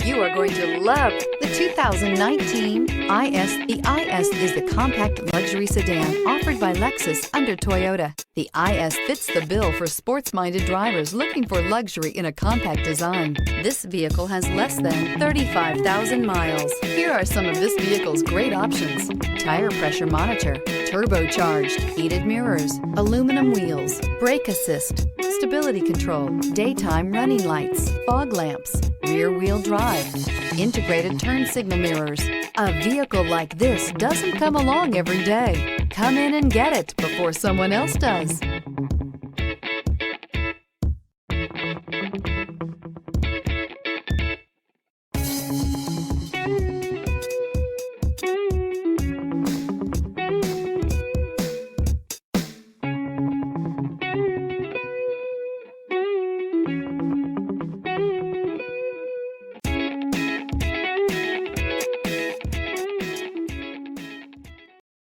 You are going to love the 2019 IS. The IS is the compact luxury sedan offered by Lexus under Toyota. The IS fits the bill for sports-minded drivers looking for luxury in a compact design. This vehicle has less than 35,000 miles. Here are some of this vehicle's great options: tire pressure monitor, turbocharged, heated mirrors, aluminum wheels, brake assist, stability control, daytime running lights, fog lamps, rear-wheel drive, integrated turn signal mirrors. A vehicle like this doesn't come along every day. Come in and get it before someone else does.